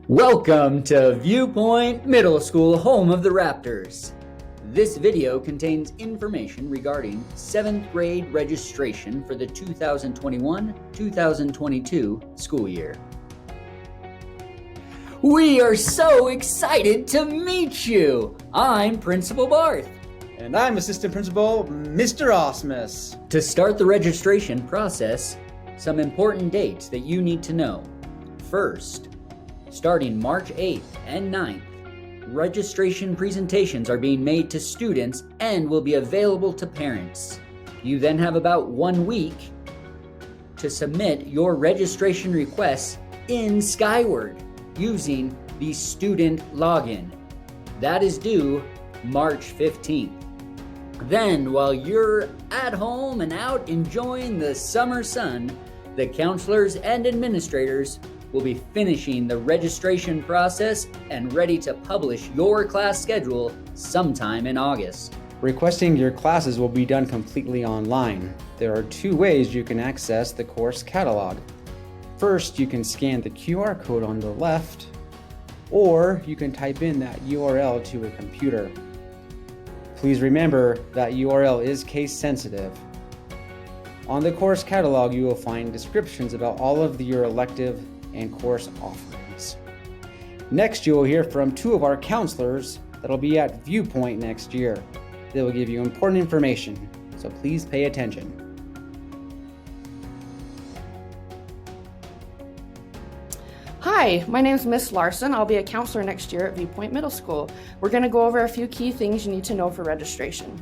Welcome to Viewpoint Middle School, home of the Raptors. This video contains information regarding 7th grade registration for the 2021-2022 school year. We are so excited to meet you! I'm Principal Barth. And I'm Assistant Principal Mr. Osmus. To start the registration process, some important dates that you need to know. First, starting March 8th and 9th, registration presentations are being made to students and will be available to parents. You then have about 1 week to submit your registration requests in Skyward using the student login. That is due March 15th. Then, while you're at home and out enjoying the summer sun, the counselors and administrators will be finishing the registration process and ready to publish your class schedule sometime in August. Requesting your classes will be done completely online. There are 2 ways you can access the course catalog. First, you can scan the QR code on the left, or you can type in that URL to a computer. Please remember that URL is case sensitive. On the course catalog, you will find descriptions about all of your elective and course offerings. Next, you will hear from 2 of our counselors that will be at Viewpoint next year. They will give you important information, so please pay attention. Hi, my name is Miss Larson. I'll be a counselor next year at Viewpoint Middle School. We're going to go over a few key things you need to know for registration.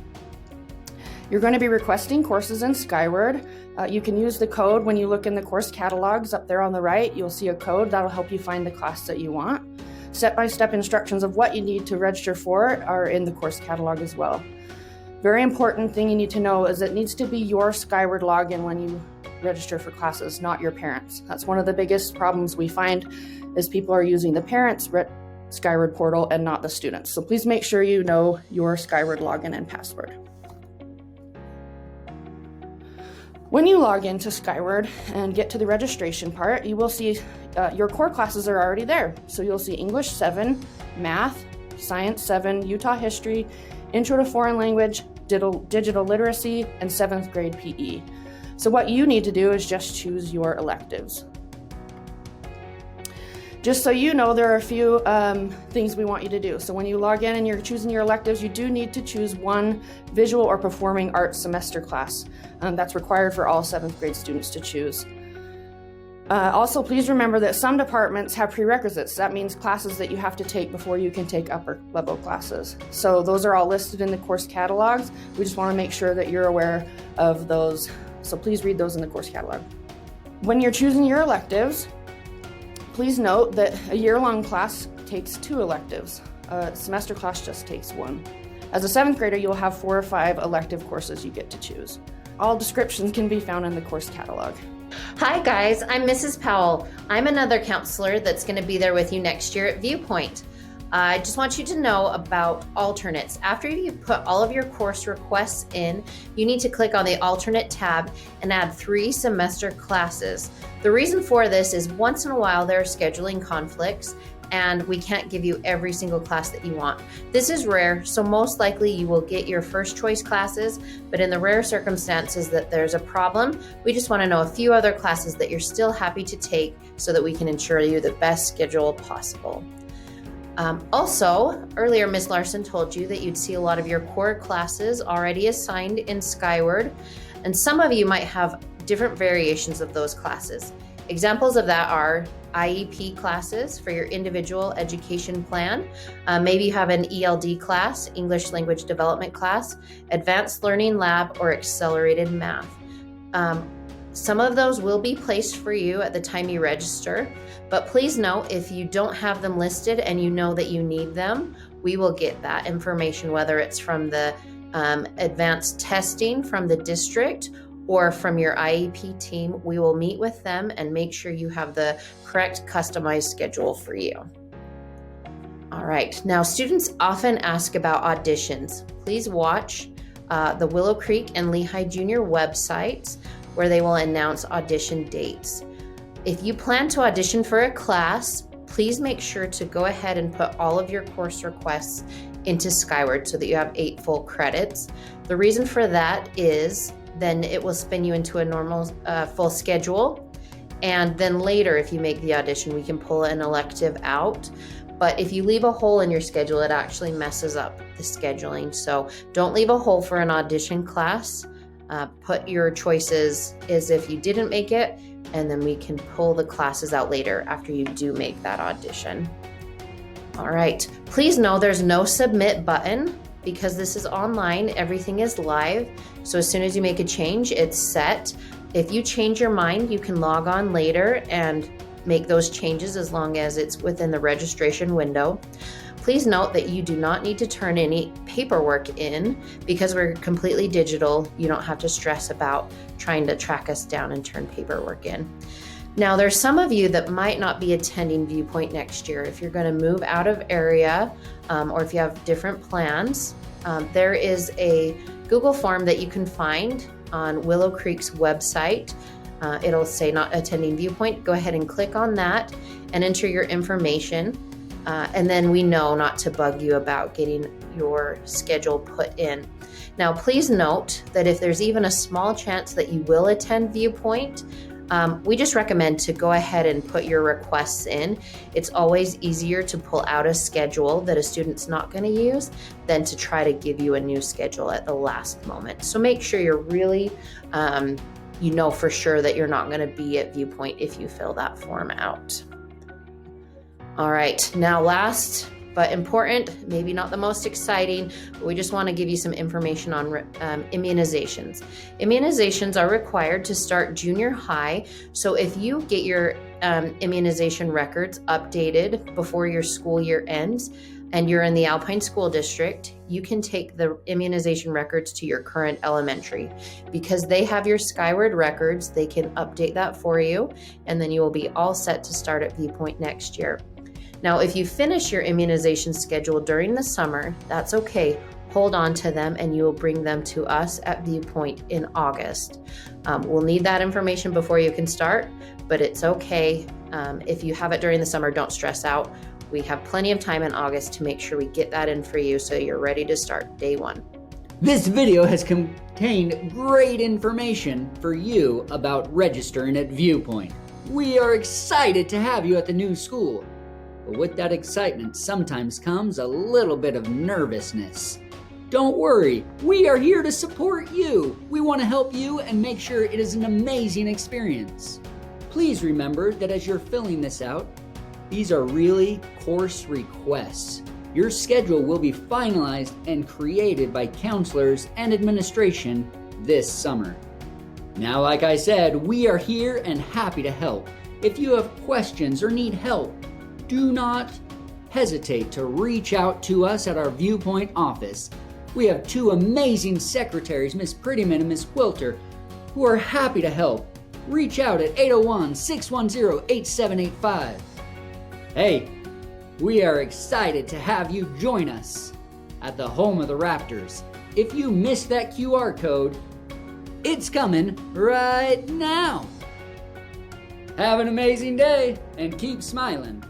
You're going to be requesting courses in Skyward. You can use the code when you look in the course catalogs up there on the right. You'll see a code that'll help you find the class that you want. Step-by-step instructions of what you need to register for are in the course catalog as well. Very important thing you need to know is it needs to be your Skyward login when you register for classes, not your parents. That's one of the biggest problems we find is people are using the parents' Skyward portal and not the students. So please make sure you know your Skyward login and password. When you log into Skyward and get to the registration part, you will see your core classes are already there. So you'll see English 7, Math, Science 7, Utah History, Intro to Foreign Language, Digital Literacy, and 7th grade PE. So what you need to do is just choose your electives. Just so you know, there are a few things we want you to do. So when you log in and you're choosing your electives, you do need to choose one visual or performing arts semester class. That's required for all 7th grade students to choose. Also, please remember that some departments have prerequisites. That means classes that you have to take before you can take upper level classes. So those are all listed in the course catalogs. We just want to make sure that you're aware of those. So please read those in the course catalog. When you're choosing your electives, please note that a year-long class takes 2 electives. A semester class just takes 1. As a 7th grader, you'll have 4 or 5 elective courses you get to choose. All descriptions can be found in the course catalog. Hi guys, I'm Mrs. Powell. I'm another counselor that's going to be there with you next year at Viewpoint. I just want you to know about alternates. After you put all of your course requests in, you need to click on the alternate tab and add 3 semester classes. The reason for this is once in a while there are scheduling conflicts and we can't give you every single class that you want. This is rare, so most likely you will get your first choice classes, but in the rare circumstances that there's a problem, we just want to know a few other classes that you're still happy to take so that we can ensure you the best schedule possible. Also, earlier Ms. Larson told you that you'd see a lot of your core classes already assigned in Skyward, and some of you might have different variations of those classes. Examples of that are IEP classes for your individual education plan. Maybe you have an ELD class, English Language Development class, Advanced Learning Lab, or Accelerated Math. Some of those will be placed for you at the time you register, but please note if you don't have them listed and you know that you need them, we will get that information, whether it's from the advanced testing from the district or from your IEP team. We will meet with them and make sure you have the correct customized schedule for you. All right, now students often ask about auditions. Please watch the Willow Creek and Lehigh Junior websites where they will announce audition dates. If you plan to audition for a class, please make sure to go ahead and put all of your course requests into Skyward so that you have 8 full credits. The reason for that is then it will spin you into a normal full schedule. And then later, if you make the audition, we can pull an elective out. But if you leave a hole in your schedule, it actually messes up the scheduling. So don't leave a hole for an audition class. Put your choices as if you didn't make it, and then we can pull the classes out later after you do make that audition. All right, please know there's no submit button because this is online, everything is live. So as soon as you make a change, it's set. If you change your mind, you can log on later and make those changes as long as it's within the registration window. Please note that you do not need to turn any paperwork in because we're completely digital. You don't have to stress about trying to track us down and turn paperwork in. Now, there's some of you that might not be attending Viewpoint next year. If you're going to move out of area or if you have different plans, there is a Google form that you can find on Willow Creek's website. It'll say not attending Viewpoint. Go ahead and click on that and enter your information. And then we know not to bug you about getting your schedule put in. Now, please note that if there's even a small chance that you will attend Viewpoint, we just recommend to go ahead and put your requests in. It's always easier to pull out a schedule that a student's not going to use than to try to give you a new schedule at the last moment. So make sure you're really, you know for sure that you're not going to be at Viewpoint if you fill that form out. All right, now last but important, maybe not the most exciting, but we just want to give you some information on immunizations. Immunizations are required to start junior high. So if you get your immunization records updated before your school year ends and you're in the Alpine School District, you can take the immunization records to your current elementary. Because they have your Skyward records, they can update that for you, and then you will be all set to start at Viewpoint next year. Now, if you finish your immunization schedule during the summer, that's okay. Hold on to them and you will bring them to us at Viewpoint in August. We'll need that information before you can start, but it's okay. If you have it during the summer, don't stress out. We have plenty of time in August to make sure we get that in for you so you're ready to start day one. This video has contained great information for you about registering at Viewpoint. We are excited to have you at the new school. But with that excitement sometimes comes a little bit of nervousness. Don't worry, we are here to support you. We want to help you and make sure it is an amazing experience. Please remember that as you're filling this out, these are really course requests. Your schedule will be finalized and created by counselors and administration this summer. Now, like I said, we are here and happy to help. If you have questions or need help, do not hesitate to reach out to us at our Viewpoint office. We have 2 amazing secretaries, Miss Prettyman and Miss Quilter, who are happy to help. Reach out at 801-610-8785. Hey, we are excited to have you join us at the home of the Raptors. If you missed that QR code, it's coming right now. Have an amazing day and keep smiling.